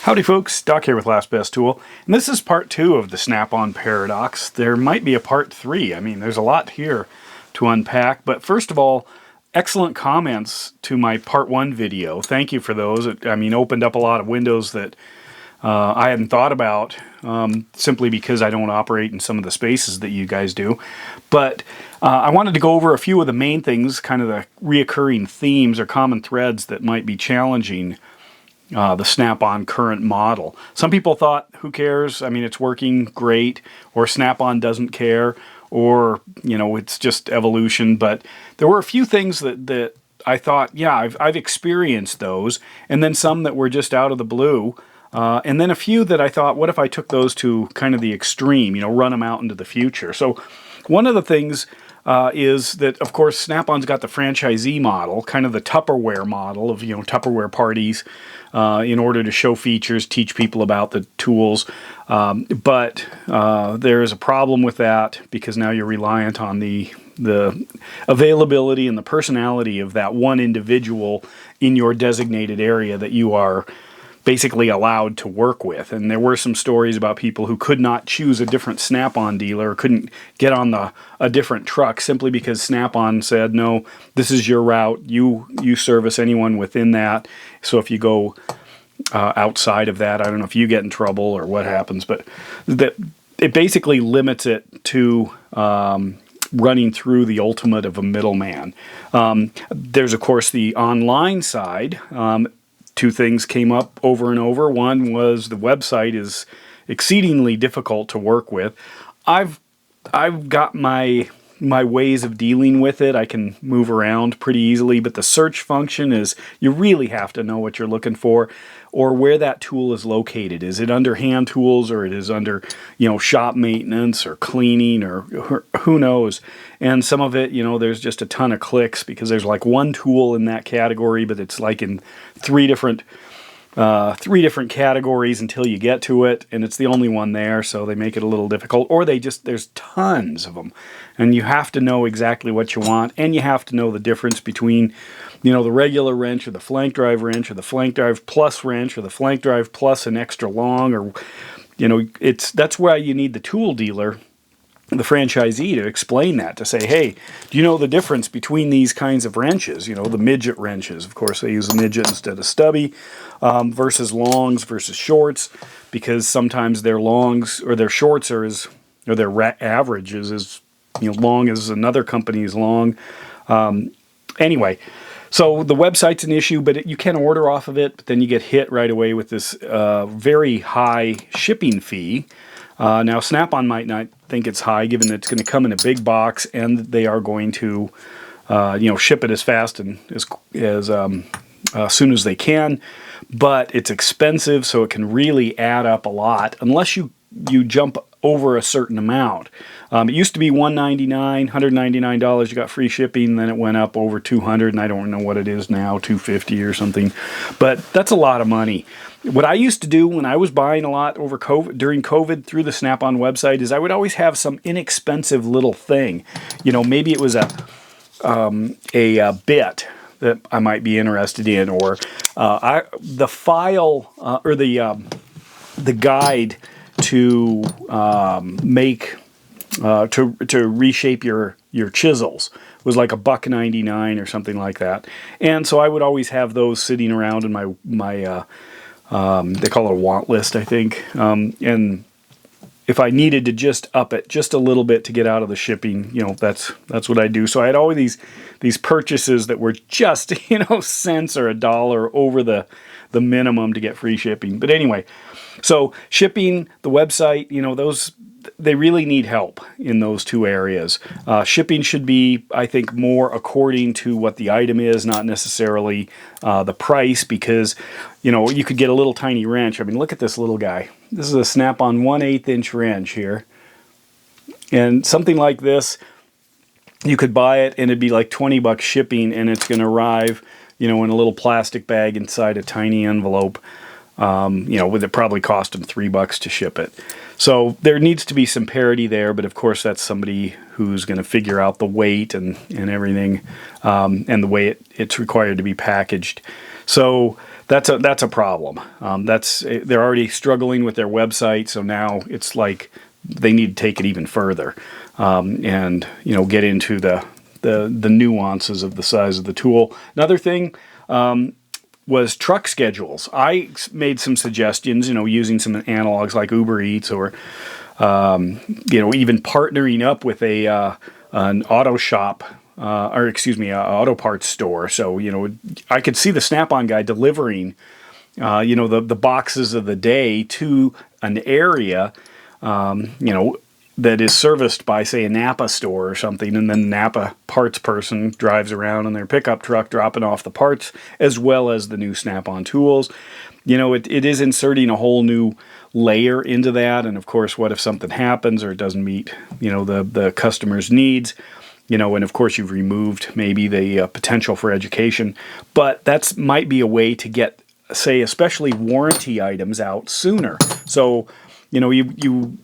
Howdy folks, Doc here with Last Best Tool, and this is part 2 of the Snap-on Paradox. There might be a part 3. I mean, there's a lot here to unpack, but first of all, excellent comments to my part 1 video. Thank you for those. It, opened up a lot of windows that I hadn't thought about, simply because I don't operate in some of the spaces that you guys do. But I wanted to go over a few of the main things, kind of the reoccurring themes or common threads that might be challenging the Snap-on current model. Some people thought, who cares? I mean, it's working great, or Snap-on doesn't care, or, you know, it's just evolution. But there were a few things that I thought, yeah, I've experienced those, and then some that were just out of the blue. And then a few that I thought, what if I took those to kind of the extreme, you know, run them out into the future? So one of the things is that, of course, Snap-on's got the franchisee model, kind of the Tupperware model of, you know, Tupperware parties in order to show features, teach people about the tools. But there is a problem with that because now you're reliant on the availability and the personality of that one individual in your designated area that you are basically allowed to work with. And there were some stories about people who could not choose a different Snap-on dealer, or couldn't get on a different truck simply because Snap-on said, no, this is your route, you service anyone within that. So if you go outside of that, I don't know if you get in trouble or what happens, but it basically limits it to running through the ultimate of a middleman. There's, of course, the online side. Two things came up over and over. One was the website is exceedingly difficult to work with. I've got my ways of dealing with it. I can move around pretty easily, but the search function is, you really have to know what you're looking for or where that tool is located. Is it under hand tools, or it is under, you know, shop maintenance or cleaning, or who knows? And some of it, you know, there's just a ton of clicks because there's like one tool in that category, but it's like in three different categories until you get to it, and it's the only one there, so they make it a little difficult. Or there's tons of them, and you have to know exactly what you want, and you have to know the difference between, you know, the regular wrench, or the flank drive wrench, or the flank drive plus wrench, or the flank drive plus an extra long, or, you know, that's why you need the tool dealer, the franchisee, to explain that, to say, hey, do you know the difference between these kinds of wrenches? You know, the midget wrenches, of course, they use a midget instead of stubby, versus longs versus shorts, because sometimes their longs or their shorts are or their average is as, you know, long as another company's long. Anyway, so the website's an issue, but you can order off of it, but then you get hit right away with this very high shipping fee. Now, Snap-on might not think it's high, given that it's going to come in a big box, and they are going to, you know, ship it as fast and as soon as they can. But it's expensive, so it can really add up a lot unless you jump over a certain amount. It used to be $199, $199. You got free shipping. Then it went up over $200, and I don't know what it is now, $250 or something. But that's a lot of money. What I used to do when I was buying a lot over during COVID through the Snap-on website is I would always have some inexpensive little thing. You know, maybe it was a bit that I might be interested in, or the file or the guide to to reshape your chisels was like $1.99 or something like that. And so I would always have those sitting around in my they call it a want list, I think. And if I needed to just up it just a little bit to get out of the shipping, you know, that's what I do. So I had all these purchases that were just, you know, cents or $1 over the minimum to get free shipping. But anyway, so shipping, the website, you know, they really need help in those two areas. Shipping should be, I think, more according to what the item is, not necessarily the price, because, you know, you could get a little tiny wrench. I mean, look at this little guy. This is a Snap-on 1/8 inch wrench here. And something like this, you could buy it and it'd be like $20 shipping, and it's going to arrive, you know, in a little plastic bag inside a tiny envelope. You know, would it probably cost them $3 to ship it. So there needs to be some parity there, but of course that's somebody who's going to figure out the weight and everything, and the way it's required to be packaged. So that's a problem. They're already struggling with their website, so now it's like they need to take it even further, and get into the nuances of the size of the tool. Another thing was truck schedules. I made some suggestions, using some analogs like Uber Eats, or even partnering up with an auto shop. Auto parts store. So, I could see the Snap-on guy delivering, the boxes of the day to an area, that is serviced by, say, a Napa store or something, and then the Napa parts person drives around in their pickup truck dropping off the parts, as well as the new Snap-on tools. It is inserting a whole new layer into that, and of course, what if something happens or it doesn't meet, the customer's needs? And of course you've removed maybe the potential for education, but that might be a way to get, say, especially warranty items out sooner. So, you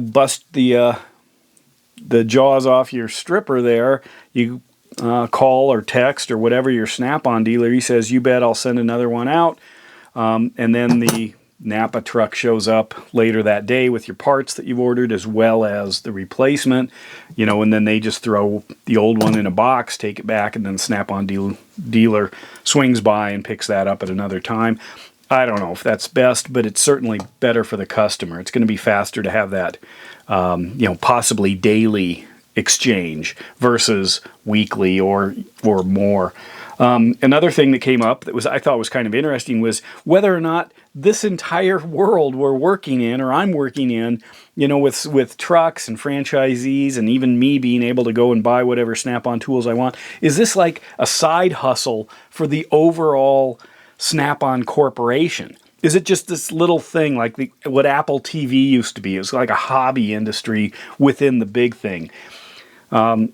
bust the jaws off your stripper there, you call or text or whatever your Snap-on dealer, he says, "You bet, I'll send another one out," and then the Napa truck shows up later that day with your parts that you've ordered, as well as the replacement, and then they just throw the old one in a box, take it back, and then the Snap-on dealer swings by and picks that up at another time. I don't know if that's best, but it's certainly better for the customer. It's going to be faster to have that, possibly daily exchange versus weekly or more. Another thing that came up that I thought was kind of interesting was whether or not this entire world we're working in, or I'm working in, with trucks and franchisees, and even me being able to go and buy whatever Snap-on tools I want, is this like a side hustle for the overall Snap-on corporation? Is it just this little thing like what Apple TV used to be? It was like a hobby industry within the big thing. That's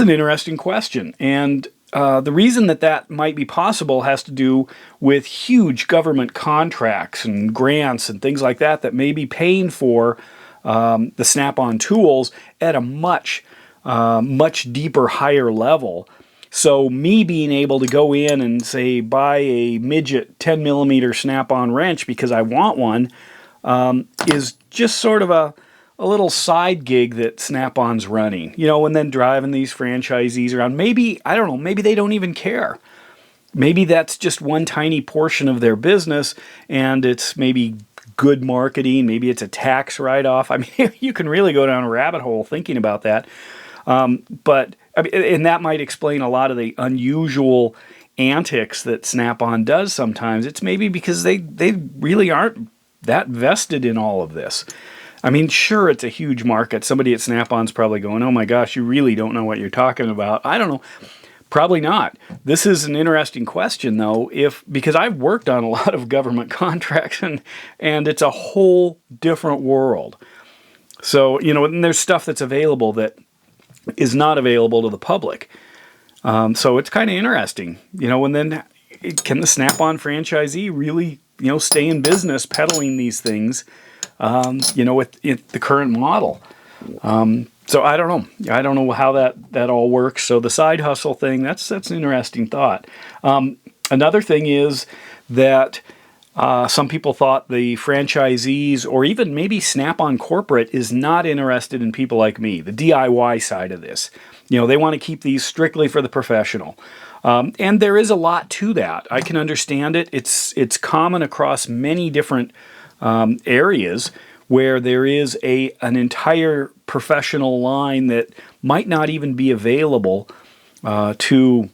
an interesting question, and the reason that might be possible has to do with huge government contracts and grants and things like that may be paying for the Snap-on tools at a much deeper, higher level. So me being able to go in and, say, buy a midget 10 millimeter Snap-on wrench because I want one is just sort of a little side gig that Snap-on's running, and then driving these franchisees around. Maybe, I don't know, maybe they don't even care. Maybe that's just one tiny portion of their business, and it's maybe good marketing. Maybe it's a tax write-off. I mean, you can really go down a rabbit hole thinking about that. And that might explain a lot of the unusual antics that Snap-on does sometimes. It's maybe because they really aren't that vested in all of this. I mean, sure, it's a huge market. Somebody at Snap-on's probably going, "Oh my gosh, you really don't know what you're talking about." I don't know. Probably not. This is an interesting question, though, because I've worked on a lot of government contracts, and it's a whole different world. So, and there's stuff that's available that is not available to the public. So it's kind of interesting, and then can the Snap-on franchisee really, stay in business peddling these things, with the current model? So I don't know. I don't know how that all works. So the side hustle thing, that's an interesting thought. Another thing is that some people thought the franchisees, or even maybe Snap-on corporate, is not interested in people like me, the DIY side of this. They want to keep these strictly for the professional. And there is a lot to that. I can understand it. It's common across many different areas where there is an entire professional line that might not even be available to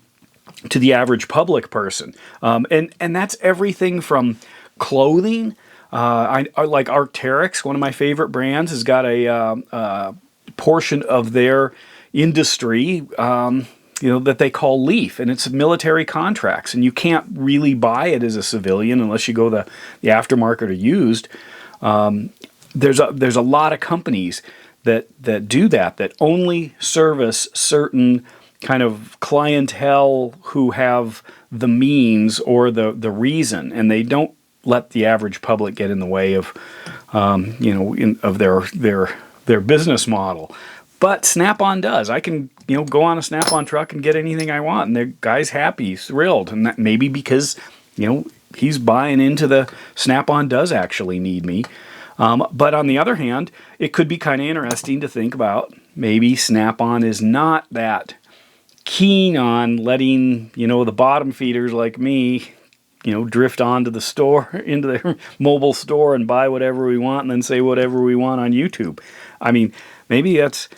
the average public person. And that's everything from clothing. I like Arc'teryx, one of my favorite brands, has got a portion of their industry that they call Leaf, and it's military contracts, and you can't really buy it as a civilian unless you go the aftermarket or used. There's a lot of companies that do that only service certain kind of clientele who have the means or the reason, and they don't let the average public get in the way of of their business model. But Snap-on does. I can, go on a Snap-on truck and get anything I want, and the guy's happy, thrilled, and that maybe because, he's buying into the Snap-on does actually need me. But on the other hand, it could be kind of interesting to think about maybe Snap-on is not that keen on letting, the bottom feeders like me, drift onto the store, into their mobile store and buy whatever we want and then say whatever we want on YouTube. I mean, maybe that's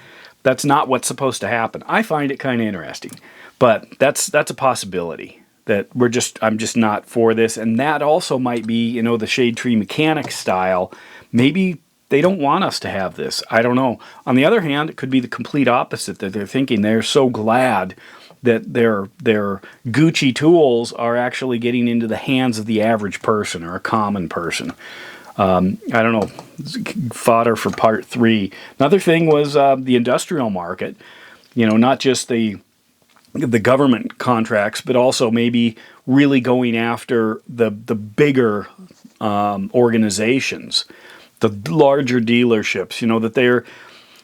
not what's supposed to happen. I find it kind of interesting, but that's a possibility that I'm just not for this. And that also might be, the Shade Tree Mechanics style. Maybe they don't want us to have this. I don't know. On the other hand, it could be the complete opposite, that they're thinking they're so glad that their Gucci tools are actually getting into the hands of the average person or a common person. I don't know. Fodder for part 3. Another thing was the industrial market. Not just the government contracts, but also maybe really going after the bigger organizations, the larger dealerships. That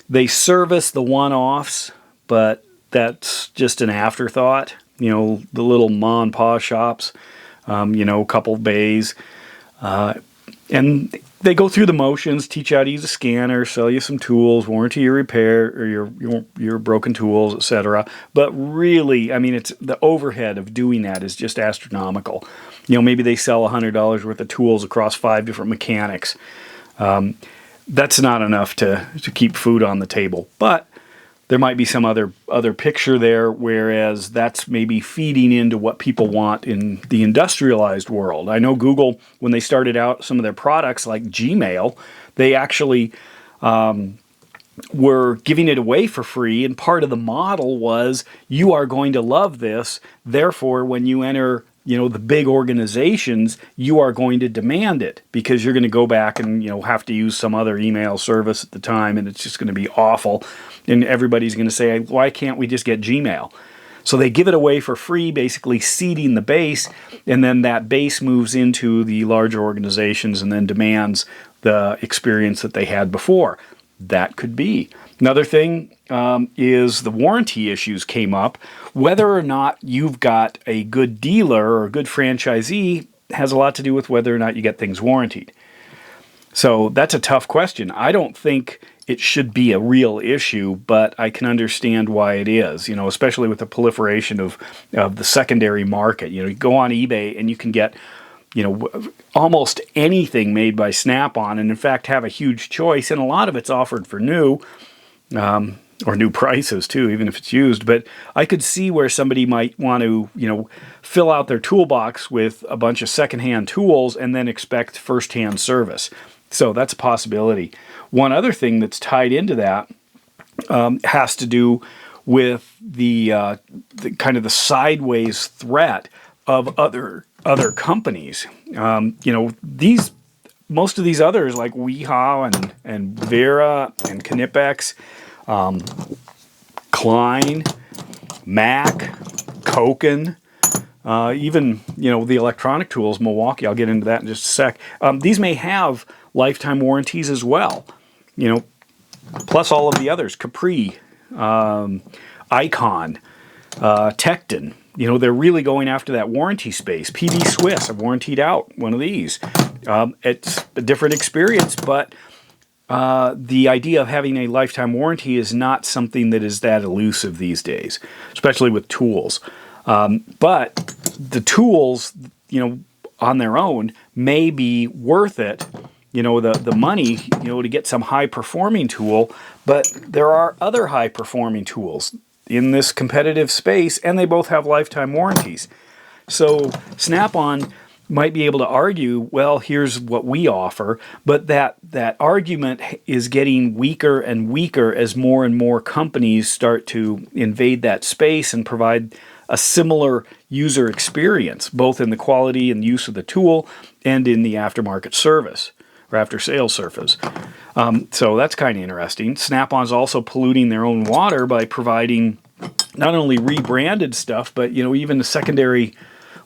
they service the one-offs, but that's just an afterthought. The little ma and pa shops, a couple of bays. And they go through the motions, teach you how to use a scanner, sell you some tools, warranty your repair or your broken tools, etc. But really, I mean, it's the overhead of doing that is just astronomical. Maybe they sell $100 worth of tools across 5 different mechanics. That's not enough to keep food on the table. But there might be some other picture there, whereas that's maybe feeding into what people want in the industrialized world. I know Google, when they started out some of their products like Gmail, they actually were giving it away for free, and part of the model was you are going to love this, therefore when you enter the big organizations, you are going to demand it because you're going to go back and have to use some other email service at the time, and it's just going to be awful. And everybody's going to say, why can't we just get Gmail? So they give it away for free, basically seeding the base, and then that base moves into the larger organizations and then demands the experience that they had before. That could be. Another thing is the warranty issues came up. Whether or not you've got a good dealer or a good franchisee has a lot to do with whether or not you get things warrantied. So that's a tough question. I don't think it should be a real issue, but I can understand why it is, especially with the proliferation of the secondary market. You go on eBay and you can get, almost anything made by Snap-on, and in fact have a huge choice, and a lot of it's offered for new, or new prices too, even if it's used. But I could see where somebody might want to, fill out their toolbox with a bunch of secondhand tools and then expect first-hand service. So that's a possibility. One other thing that's tied into that has to do with the kind of the sideways threat of other companies. Most of these others like Weha and Wera and Knipex, Klein, Mac, Koken, even the electronic tools, Milwaukee. I'll get into that in just a sec. These may have lifetime warranties as well, plus all of the others, Capri, Icon, Tecton. They're really going after that warranty space. PB Swiss, I've warrantied out one of these. It's a different experience, but the idea of having a lifetime warranty is not something that is that elusive these days, especially with tools. But the tools, on their own may be worth it, the money, to get some high-performing tool, but there are other high-performing tools in this competitive space, and they both have lifetime warranties. So Snap-on might be able to argue, well, here's what we offer, but that argument is getting weaker and weaker as more and more companies start to invade that space and provide a similar user experience, both in the quality and use of the tool and in the aftermarket service or after-sales service. So that's kind of interesting. Snap-on's also polluting their own water by providing not only rebranded stuff, but even the secondary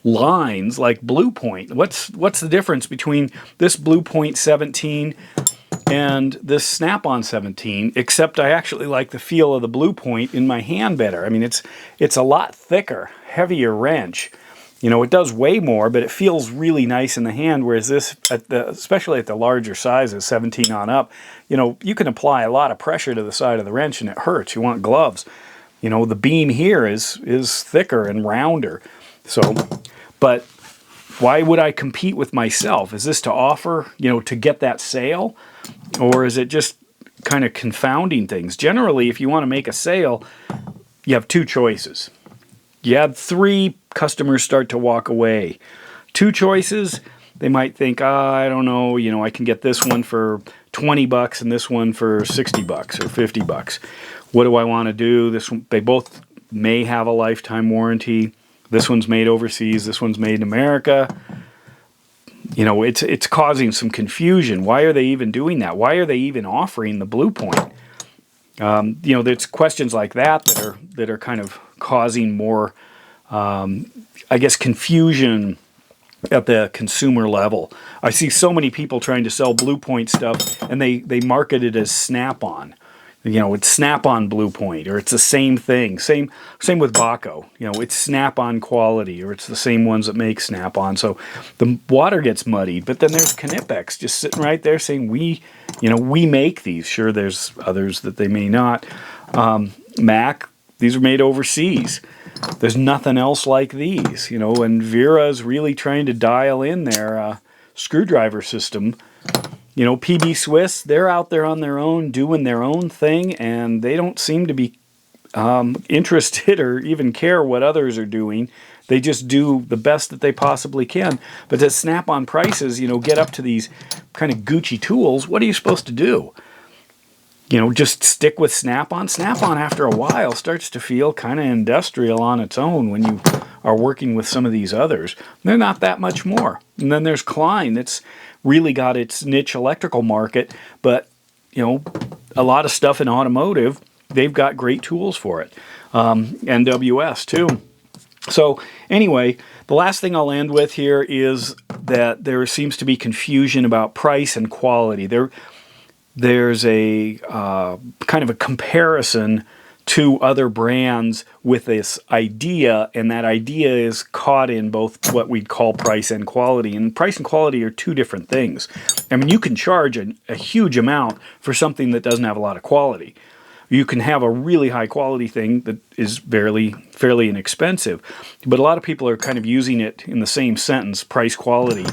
lines like Blue Point. What's the difference between this Blue Point 17 and this Snap-on 17, except I actually like the feel of the Blue Point in my hand better. I mean, it's a lot thicker, heavier wrench. You know, it does weigh more, but it feels really nice in the hand, whereas this, especially at the larger sizes, 17 on up, you know, you can apply a lot of pressure to the side of the wrench and it hurts. You want gloves. You know, the beam here is thicker and rounder. So, but why would I compete with myself? Is this to offer, you know, to get that sale? Or is it just kind of confounding things? Generally, if you want to make a sale, you have two choices. You have 3, customers start to walk away. 2 choices, they might think, I don't know, you know, I can get this one for 20 bucks and this one for 60 bucks or 50 bucks. What do I want to do? This one, they both may have a lifetime warranty. This one's made overseas, this one's made in America. You know, it's causing some confusion. Why are they even doing that? Why are they even offering the Blue Point? You know, there's questions like that that are kind of causing more, I guess, confusion at the consumer level. I see so many people trying to sell Blue Point stuff, and they market it as Snap-on. You know, it's Snap-on Blue Point, or it's the same thing. Same with Baco. You know, it's Snap-on quality, or it's the same ones that make Snap-on. So the water gets muddied. But then there's Knipex just sitting right there saying, we make these. Sure, there's others that they may not. Mac, these are made overseas. There's nothing else like these, you know, and Wera is really trying to dial in their screwdriver system. You know, PB Swiss, they're out there on their own doing their own thing, and they don't seem to be interested or even care what others are doing. They just do the best that they possibly can. But to Snap-on prices, you know, get up to these kind of Gucci tools, what are you supposed to do? You know, just stick with Snap-on? Snap-on, after a while, starts to feel kind of industrial on its own when you are working with some of these others. They're not that much more. And then there's Klein that's really got its niche electrical market, but, you know, a lot of stuff in automotive, they've got great tools for it. NWS, too. So, anyway, the last thing I'll end with here is that there seems to be confusion about price and quality. There's a kind of a comparison to other brands with this idea, and that idea is caught in both what we'd call price and quality. And price and quality are two different things. I mean, you can charge a huge amount for something that doesn't have a lot of quality. You can have a really high quality thing that is fairly inexpensive. But a lot of people are kind of using it in the same sentence, price quality.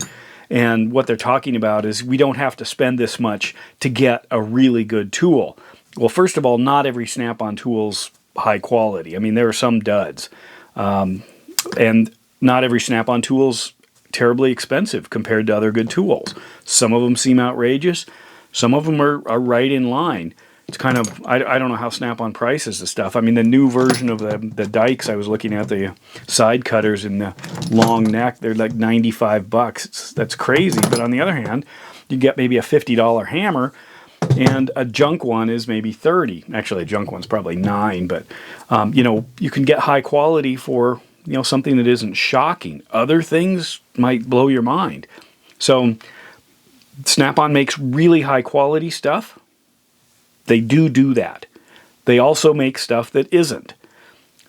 And what they're talking about is we don't have to spend this much to get a really good tool. Well, first of all, not every Snap-on tool's high quality. I mean, there are some duds. And not every Snap-on tool's terribly expensive compared to other good tools. Some of them seem outrageous. Some of them are right in line. It's kind of, I don't know how Snap-on prices the stuff. I mean, the new version of the dikes, I was looking at the side cutters in the long neck, they're like 95 bucks. That's crazy. But on the other hand, you get maybe a $50 hammer, and a junk one is maybe 30. Actually, a junk one's probably 9, but, you know, you can get high quality for, you know, something that isn't shocking. Other things might blow your mind. So, Snap-on makes really high quality stuff. They do that. They also make stuff that isn't.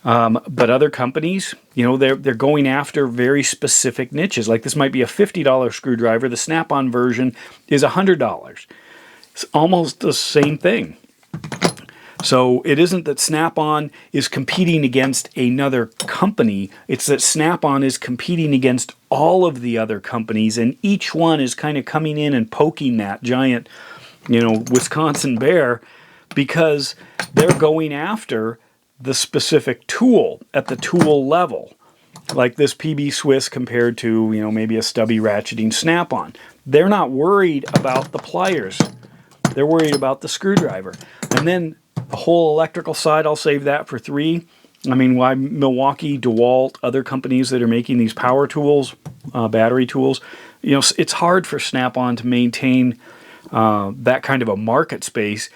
But other companies, you know, they're going after very specific niches. Like this might be a $50 screwdriver. The Snap-on version is $100. It's almost the same thing. So it isn't that Snap-on is competing against another company. It's that Snap-on is competing against all of the other companies, and each one is kind of coming in and poking that giant, you know, Wisconsin bear, because they're going after the specific tool at the tool level. Like this PB Swiss compared to, you know, maybe a stubby ratcheting Snap-on. They're not worried about the pliers. They're worried about the screwdriver. And then the whole electrical side, I'll save that for 3. I mean, why Milwaukee, DeWalt, other companies that are making these power tools, battery tools, you know, it's hard for Snap-on to maintain that kind of a market space,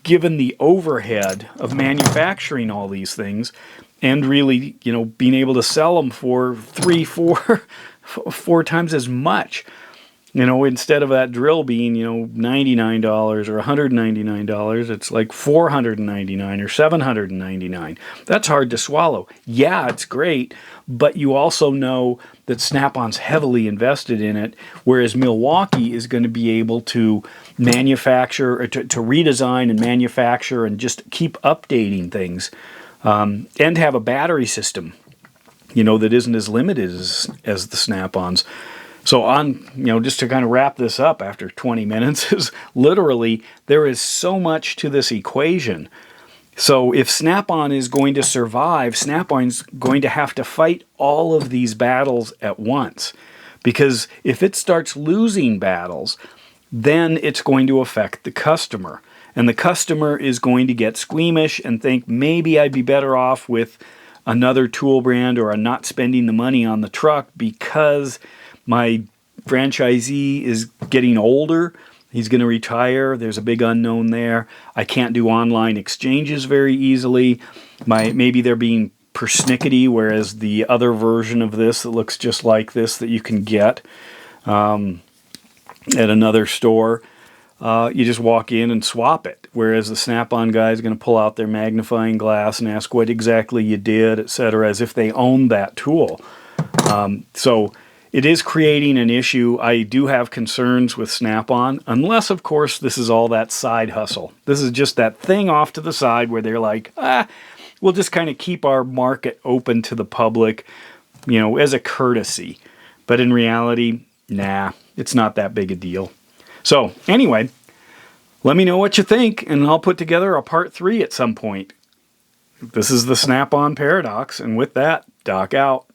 given the overhead of manufacturing all these things and really, you know, being able to sell them for 3, 4 times as much. You know, instead of that drill being, you know, $99 or $199, it's like $499 or $799. That's hard to swallow. Yeah, it's great, but you also know that Snap-on's heavily invested in it, whereas Milwaukee is going to be able to manufacture, or to redesign and manufacture and just keep updating things, and have a battery system, you know, that isn't as limited as the Snap-ons. So just to kind of wrap this up after 20 minutes, is literally there is so much to this equation. So if Snap-on is going to survive, Snap-on's going to have to fight all of these battles at once. Because if it starts losing battles, then it's going to affect the customer. And the customer is going to get squeamish and think, maybe I'd be better off with another tool brand, or I'm not spending the money on the truck because my franchisee is getting older. He's going to retire. There's a big unknown there. I can't do online exchanges very easily. Maybe they're being persnickety, whereas the other version of this that looks just like this that you can get at another store, you just walk in and swap it. Whereas the Snap-on guy is going to pull out their magnifying glass and ask what exactly you did, etc., as if they own that tool. So it is creating an issue. I do have concerns with Snap-on, unless, of course, this is all that side hustle. This is just that thing off to the side where they're like, we'll just kind of keep our market open to the public, you know, as a courtesy. But in reality, nah, it's not that big a deal. So anyway, let me know what you think, and I'll put together a part 3 at some point. This is the Snap-on paradox, and with that, Doc out.